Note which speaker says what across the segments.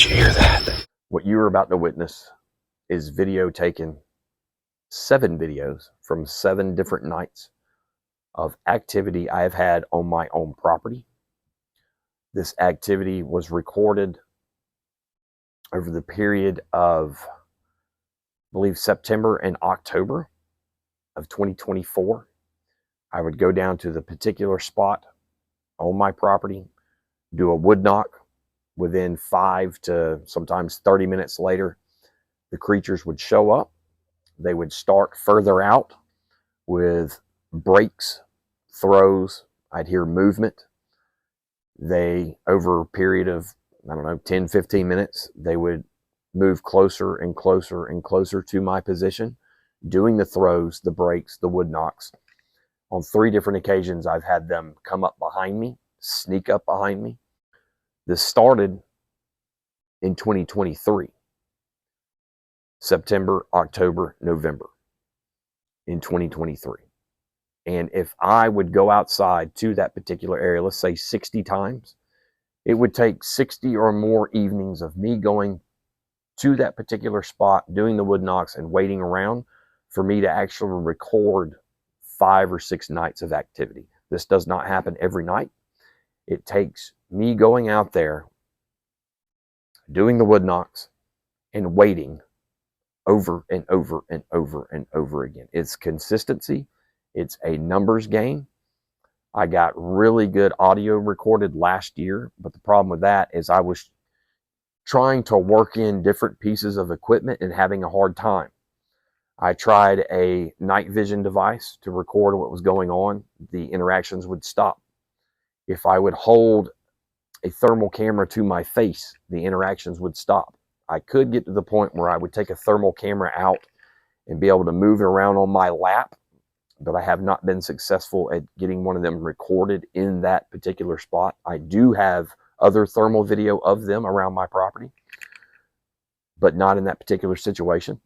Speaker 1: Did you hear that? What you are about to witness is video taken, 7 videos from 7 different nights of activity I have had on my own property. This activity was recorded over the period of, I believe, September and October of 2024. I would go down to the particular spot on my property, do a wood knock. Within 5 to sometimes 30 minutes later, the creatures would show up. They would start further out with breaks, throws. I'd hear movement. They, over a period of, 10, 15 minutes, they would move closer and closer and closer to my position, doing the throws, the breaks, the wood knocks. On 3 different occasions, I've had them come up behind me, sneak up behind me. This started in 2023, September, October, November in 2023. And if I would go outside to that particular area, let's say 60 times, it would take 60 or more evenings of me going to that particular spot, doing the wood knocks and waiting around for me to actually record 5 or 6 nights of activity. This does not happen every night. It takes me going out there, doing the wood knocks, and waiting over and over and over and over again. It's consistency. It's a numbers game. I got really good audio recorded last year, but the problem with that is I was trying to work in different pieces of equipment and having a hard time. I tried a night vision device to record what was going on. The interactions would stop. If I would hold a thermal camera to my face, the interactions would stop. I could get to the point where I would take a thermal camera out and be able to move it around on my lap, but I have not been successful at getting one of them recorded in that particular spot. I do have other thermal video of them around my property, but not in that particular situation.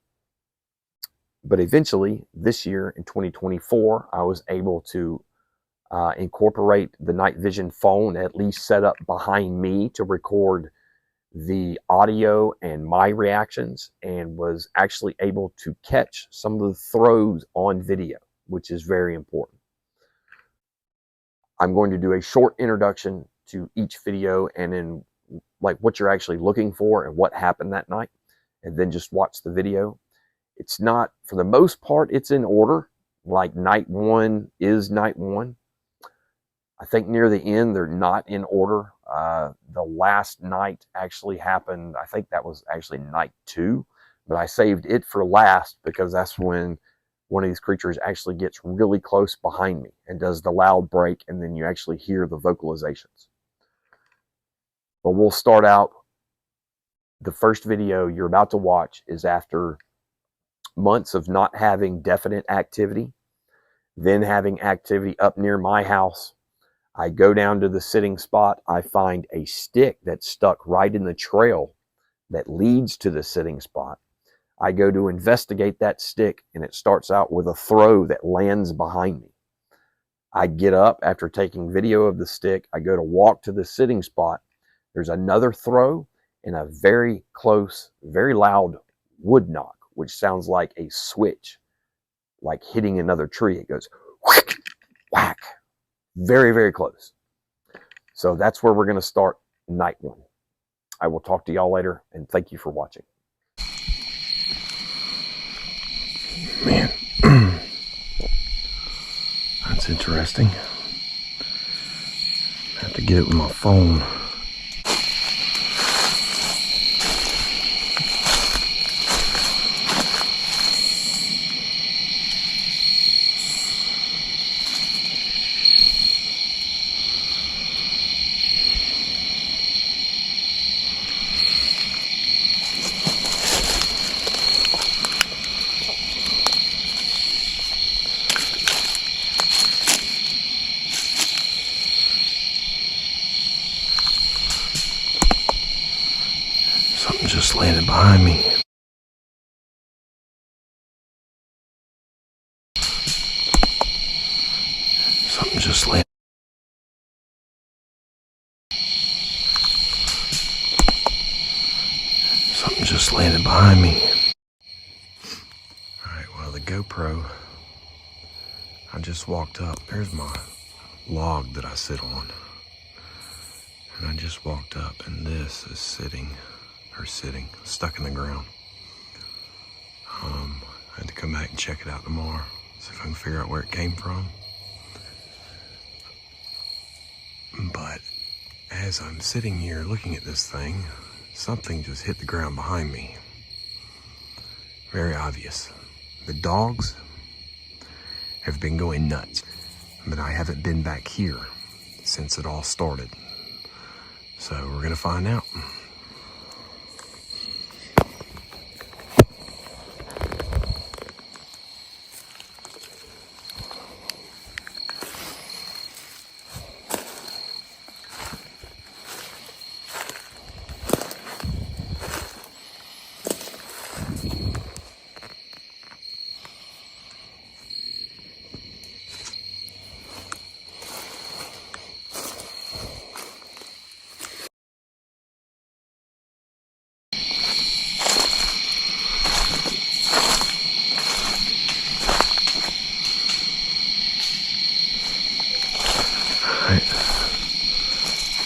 Speaker 1: But eventually, this year in 2024, I was able to incorporate the night vision phone, at least set up behind me to record the audio and my reactions, and was actually able to catch some of the throws on video, which is very important. I'm going to do a short introduction to each video and then like what you're actually looking for and what happened that night, and then just watch the video. It's not, for the most part, it's in order. Like night 1 is night 1. I think near the end, they're not in order. The last night actually happened, I think that was actually night 2, but I saved it for last because that's when one of these creatures actually gets really close behind me and does the loud break, and then you actually hear the vocalizations. But we'll start out. The first video you're about to watch is after months of not having definite activity, then having activity up near my house. I go down to the sitting spot. I find a stick that's stuck right in the trail that leads to the sitting spot. I go to investigate that stick, and it starts out with a throw that lands behind me. I get up after taking video of the stick. I go to walk to the sitting spot. There's another throw and a very close, very loud wood knock, which sounds like a switch, like hitting another tree. It goes whack, whack. Very, very close. So that's where we're going to start night 1. I will talk to y'all later, and thank you for watching.
Speaker 2: Man, that's interesting. I have to get it with my phone. Something just landed behind me. Something just landed. behind me. Alright, well, the GoPro, I just walked up. There's my log that I sit on. And I just walked up, and this is stuck in the ground. I had to come back and check it out tomorrow, see if I can figure out where it came from. But as I'm sitting here looking at this thing, something just hit the ground behind me. Very obvious. The dogs have been going nuts, but I haven't been back here since it all started. So we're gonna find out.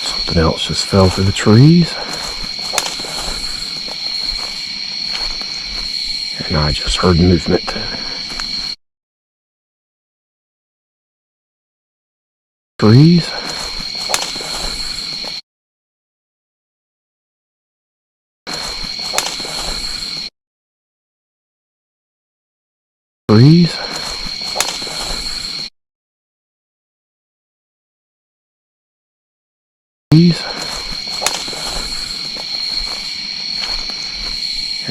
Speaker 2: Something else just fell through the trees. And I just heard movement. Trees. Trees.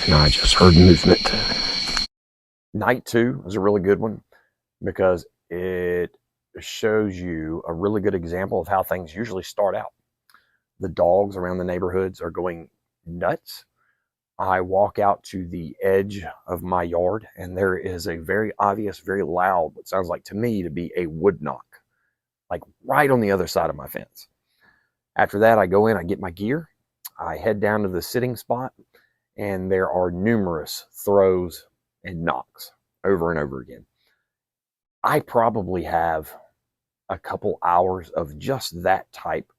Speaker 2: And I just heard movement.
Speaker 1: Night 2 is a really good one because it shows you a really good example of how things usually start out. The dogs around the neighborhoods are going nuts. I walk out to the edge of my yard, and there is a very obvious, very loud, what sounds like to me to be a wood knock, like right on the other side of my fence. After that, I go in, I get my gear, I head down to the sitting spot, and there are numerous throws and knocks over and over again. I probably have a couple hours of just that type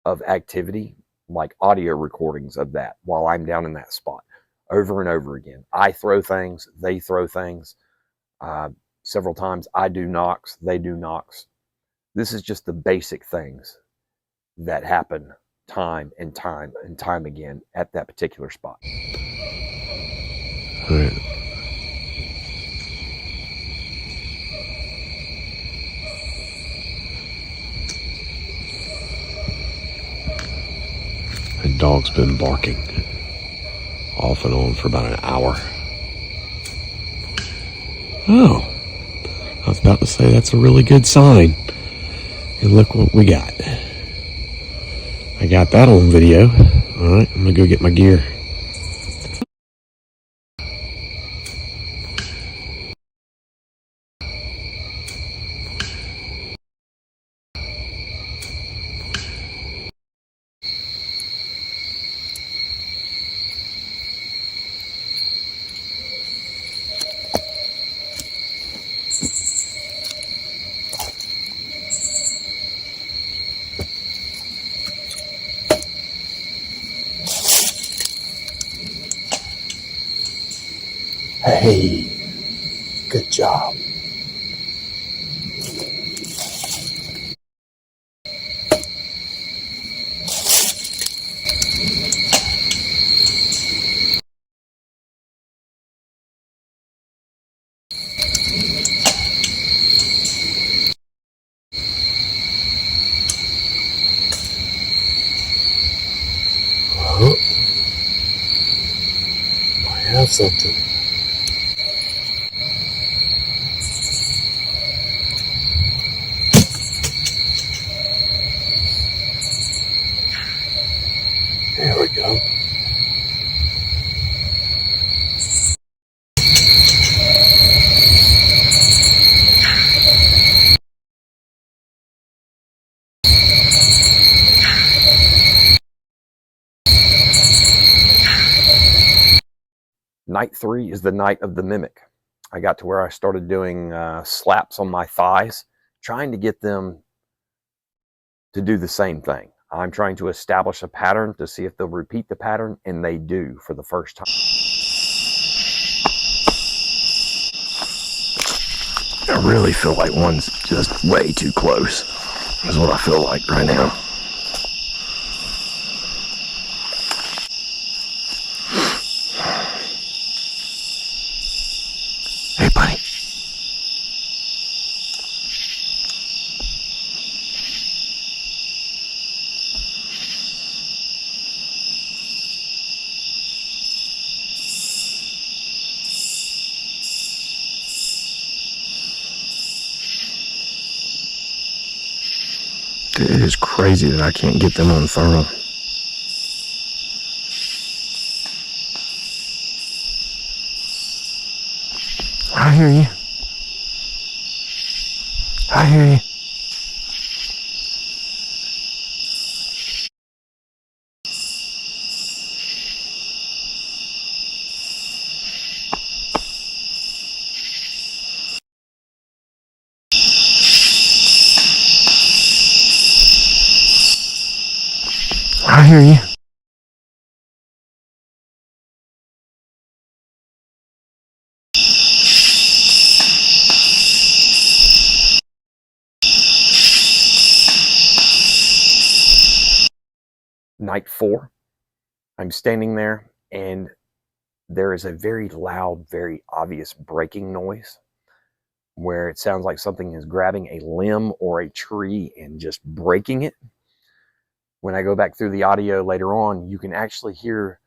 Speaker 1: of activity, like audio recordings of that while I'm down in that spot over and over again. I throw things, they throw things. Several times I do knocks, they do knocks. This is just the basic things that happen time and time and time again at that particular spot.
Speaker 2: All right. The dog's been barking off and on for about an hour. Oh, I was about to say that's a really good sign. And look what we got. I got that on video. All right, I'm gonna go get my gear.
Speaker 3: Hey, good job. Well, I have something. There we go.
Speaker 1: Night 3 is the night of the mimic. I got to where I started doing slaps on my thighs, trying to get them to do the same thing. I'm trying to establish a pattern to see if they'll repeat the pattern, and they do for the first time.
Speaker 2: I really feel like one's just way too close, is what I feel like right now. Hey, buddy. It is crazy that I can't get them on thermal. I hear you. I hear you. I hear you.
Speaker 1: Night 4, I'm standing there, and there is a very loud, very obvious breaking noise where it sounds like something is grabbing a limb or a tree and just breaking it. When I go back through the audio later on, you can actually hear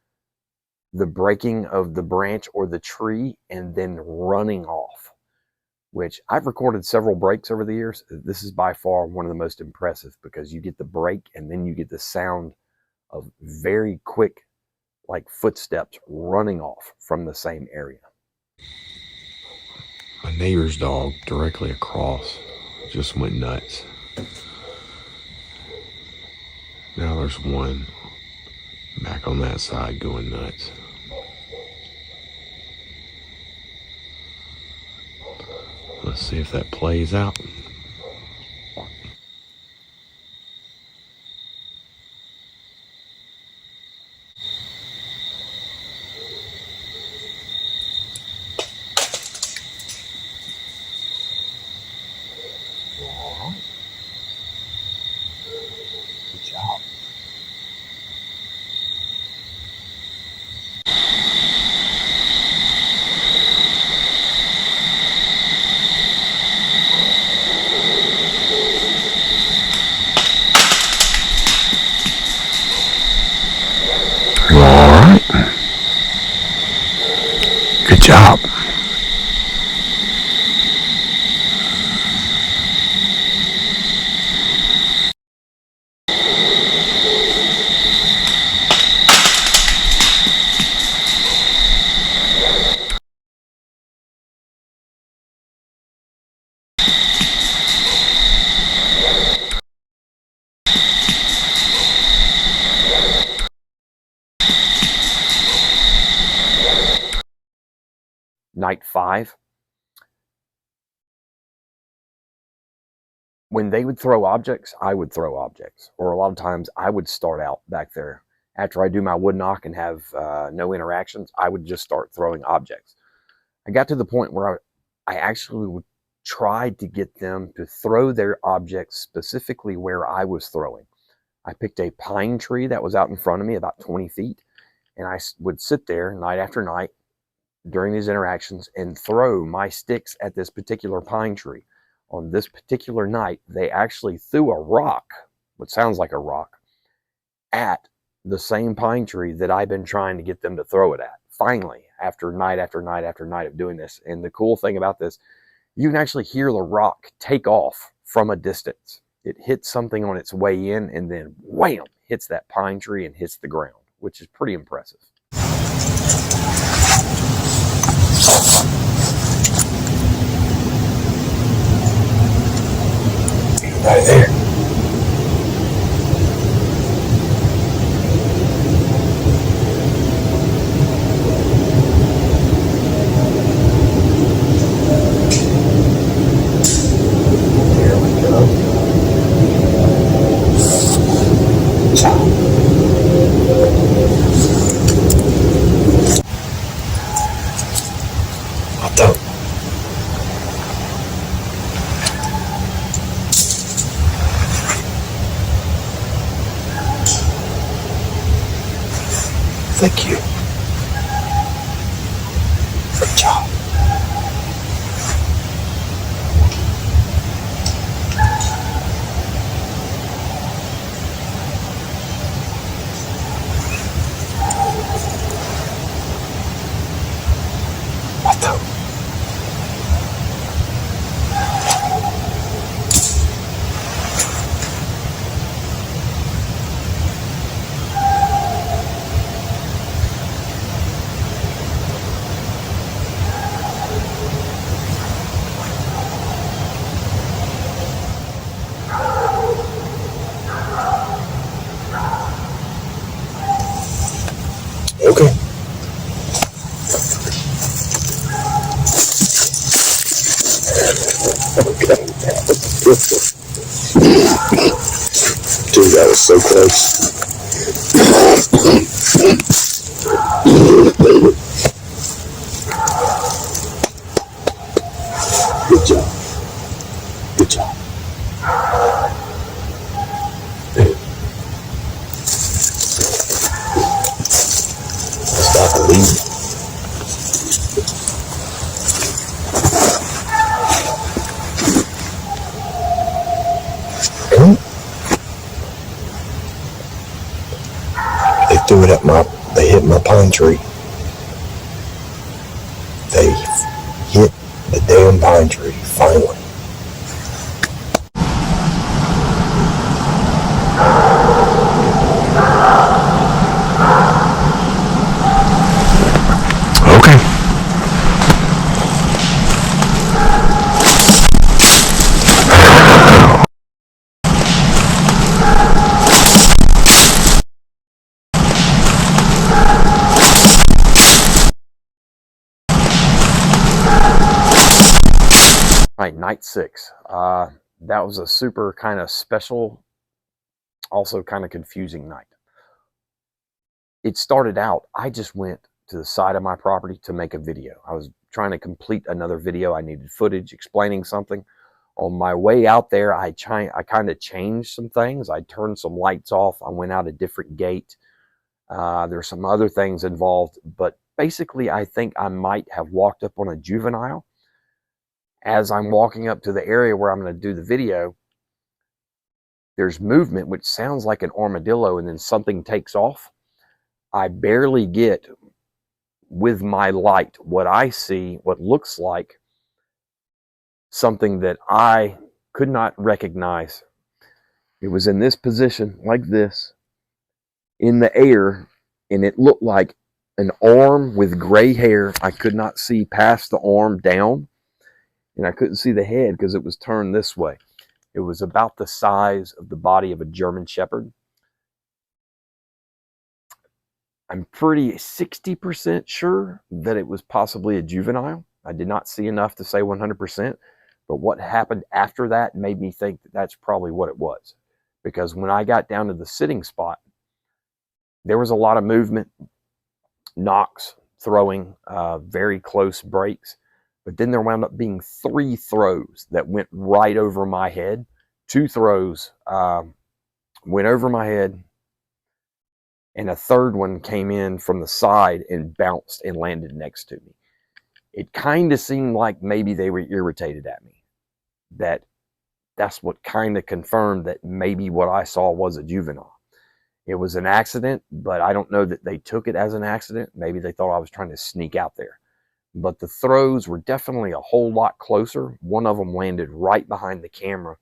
Speaker 1: the breaking of the branch or the tree and then running off, which I've recorded several breaks over the years. This is by far one of the most impressive because you get the break and then you get the sound of very quick, like footsteps running off from the same area.
Speaker 2: My neighbor's dog directly across just went nuts. Now there's one back on that side going nuts. Let's see if that plays out.
Speaker 3: Good job.
Speaker 2: You all right? Good job.
Speaker 1: Night 5, when they would throw objects, I would throw objects. Or a lot of times I would start out back there. After I do my wood knock and have no interactions, I would just start throwing objects. I got to the point where I actually would try to get them to throw their objects specifically where I was throwing. I picked a pine tree that was out in front of me about 20 feet, and I would sit there night after night during these interactions and throw my sticks at this particular pine tree. On this particular night, they actually threw a rock, what sounds like a rock, at the same pine tree that I've been trying to get them to throw it at. Finally, after night after night after night of doing this. And the cool thing about this, you can actually hear the rock take off from a distance. It hits something on its way in and then wham, hits that pine tree and hits the ground, which is pretty impressive.
Speaker 3: Right there. Thank you. Good job. What? Okay. Okay. Dude, that was so close. Good job. Good job. Stop believing. They threw it at they hit my pine tree. They hit the damn pine tree, finally.
Speaker 2: Okay.
Speaker 1: Right, night 6. That was a super kind of special, also kind of confusing night. It started out, I just went to the side of my property to make a video. I was trying to complete another video. I needed footage explaining something. On my way out there, I kind of changed some things. I turned some lights off. I went out a different gate. There's some other things involved, but basically I think I might have walked up on a juvenile. As I'm walking up to the area where I'm going to do the video, there's movement, which sounds like an armadillo, and then something takes off. I barely get with my light what I see, what looks like something that I could not recognize. It was in this position, like this, in the air, and it looked like an arm with gray hair. I could not see past the arm down, and I couldn't see the head because it was turned this way. It was about the size of the body of a German Shepherd. I'm pretty 60% sure that it was possibly a juvenile. I did not see enough to say 100%, but what happened after that made me think that that's probably what it was. Because when I got down to the sitting spot, there was a lot of movement, knocks, throwing, very close breaks. But then there wound up being 3 throws that went right over my head. 2 throws went over my head, and a third one came in from the side and bounced and landed next to me. It kind of seemed like maybe they were irritated at me. That's what kind of confirmed that maybe what I saw was a juvenile. It was an accident, but I don't know that they took it as an accident. Maybe they thought I was trying to sneak out there. But the throws were definitely a whole lot closer. One of them landed right behind the camera.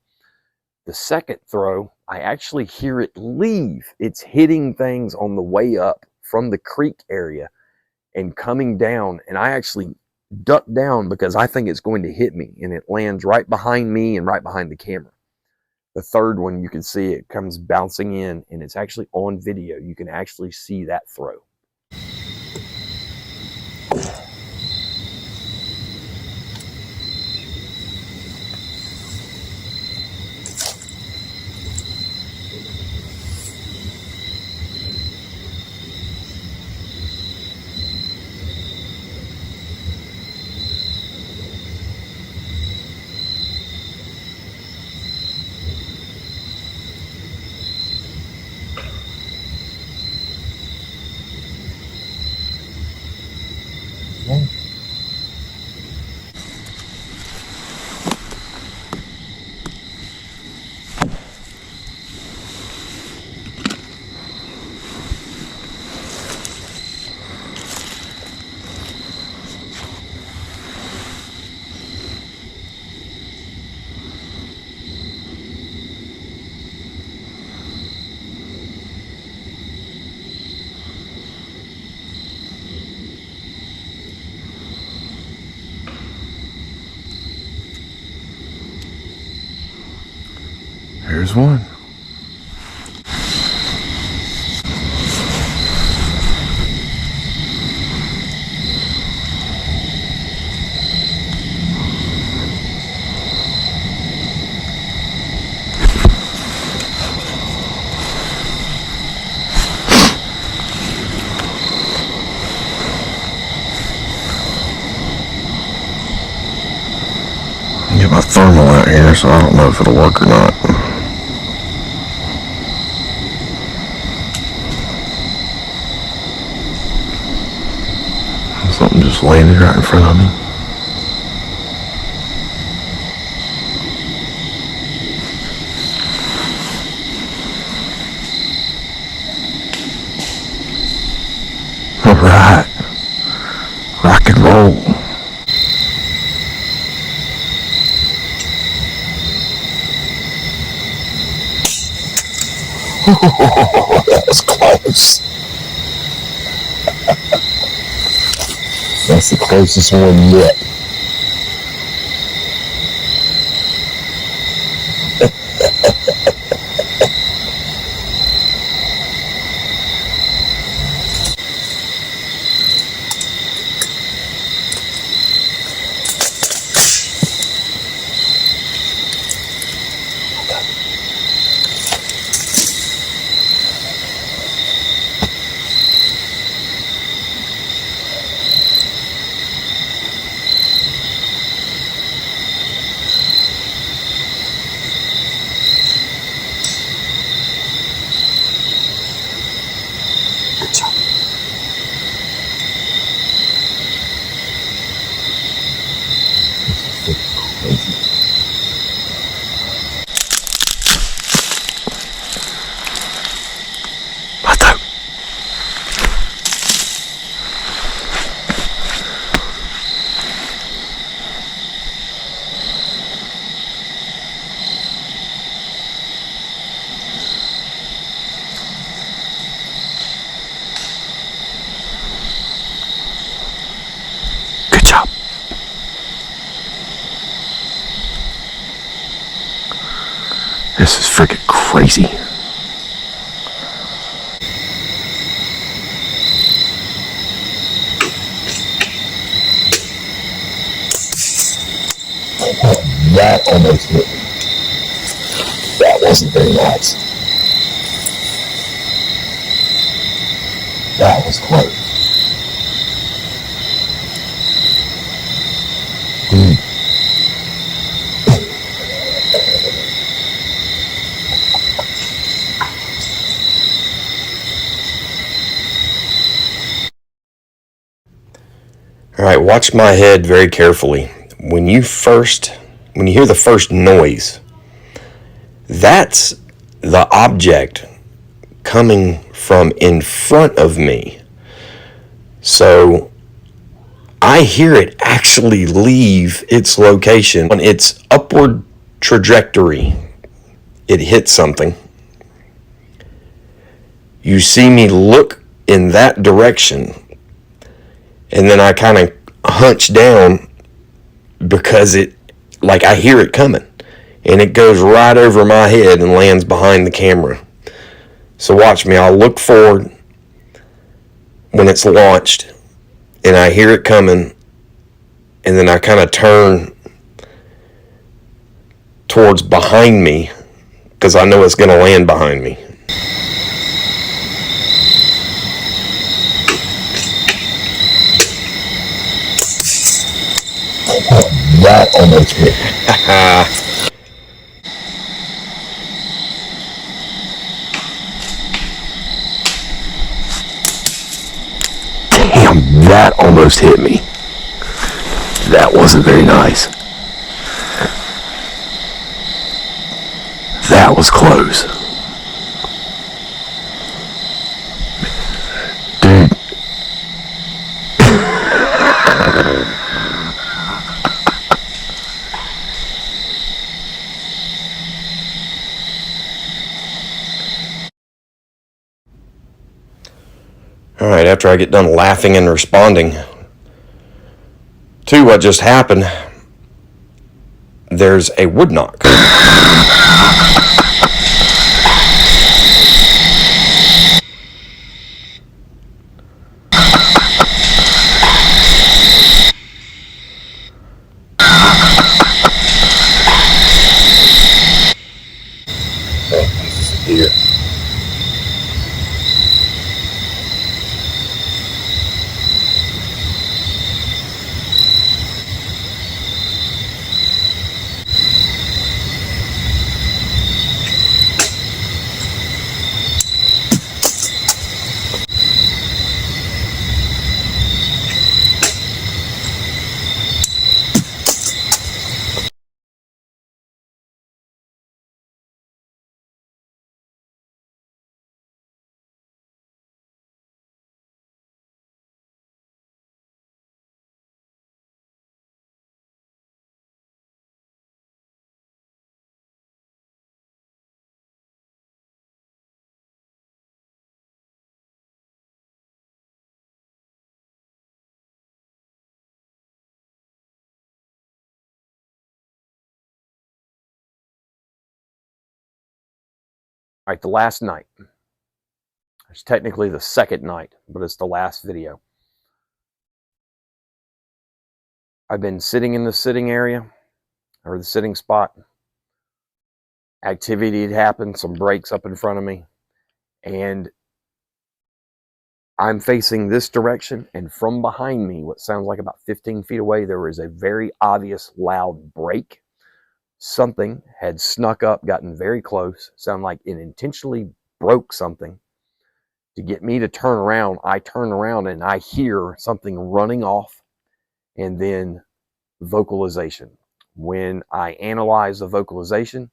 Speaker 1: The second throw, I actually hear it leave. It's hitting things on the way up from the creek area and coming down. And I actually duck down because I think it's going to hit me. And it lands right behind me and right behind the camera. The third one, you can see it comes bouncing in, and it's actually on video. You can actually see that throw.
Speaker 2: There's one. Get my thermal out here, so I don't know if it'll work or not. Something just landed right in front of me. All right, rock and roll.
Speaker 3: That was close. That's the closest one yet. Good job.
Speaker 2: What the? Good job. This is freaking crazy.
Speaker 3: That almost hit me. That wasn't very nice. That was close. Dude.
Speaker 2: All right, watch my head very carefully. When you hear the first noise, that's the object coming from in front of me. So I hear it actually leave its location on its upward trajectory. It hits something. You see me look in that direction, and then I kind of hunch down because I hear it coming, and it goes right over my head and lands behind the camera. So watch me. I'll look forward when it's launched, and I hear it coming, and then I kind of turn towards behind me because I know it's going to land behind me.
Speaker 3: That almost hit me.
Speaker 2: Damn, that almost hit me. That wasn't very nice. That was close. Dude. All right, after I get done laughing and responding to what just happened, there's a wood knock.
Speaker 1: right, the last night. It's technically the second night, but it's the last video. I've been sitting in the sitting area, or the sitting spot. Activity had happened, some breaks up in front of me, and I'm facing this direction, and from behind me, what sounds like about 15 feet away, there was a very obvious loud break. Something had snuck up, gotten very close, sounded like it intentionally broke something. To get me to turn around, I turn around and I hear something running off, and then vocalization. When I analyzed the vocalization,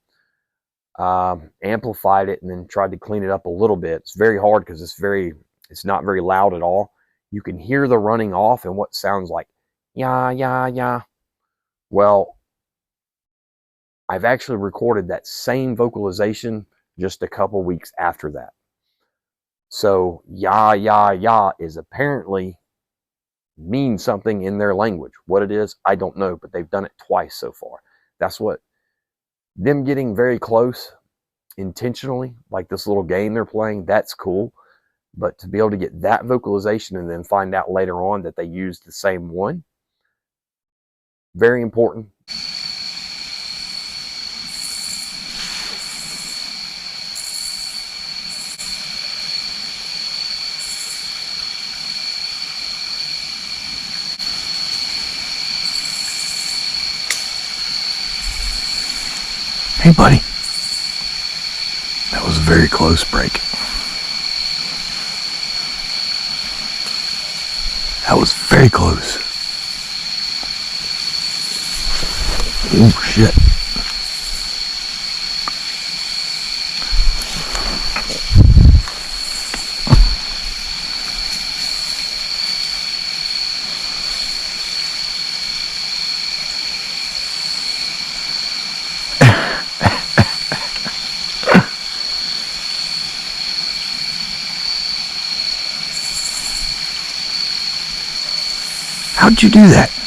Speaker 1: amplified it, and then tried to clean it up a little bit. It's very hard because it's not very loud at all. You can hear the running off and what sounds like yeah, yeah, yeah. Well, I've actually recorded that same vocalization just a couple weeks after that. So yeah, yeah, yeah is apparently means something in their language. What it is, I don't know, but they've done it twice so far. That's what them getting very close intentionally, like this little game they're playing, that's cool. But to be able to get that vocalization and then find out later on that they used the same one, very important.
Speaker 2: Hey, buddy. That was a very close break. That was very close. Oh, shit. How'd you do that?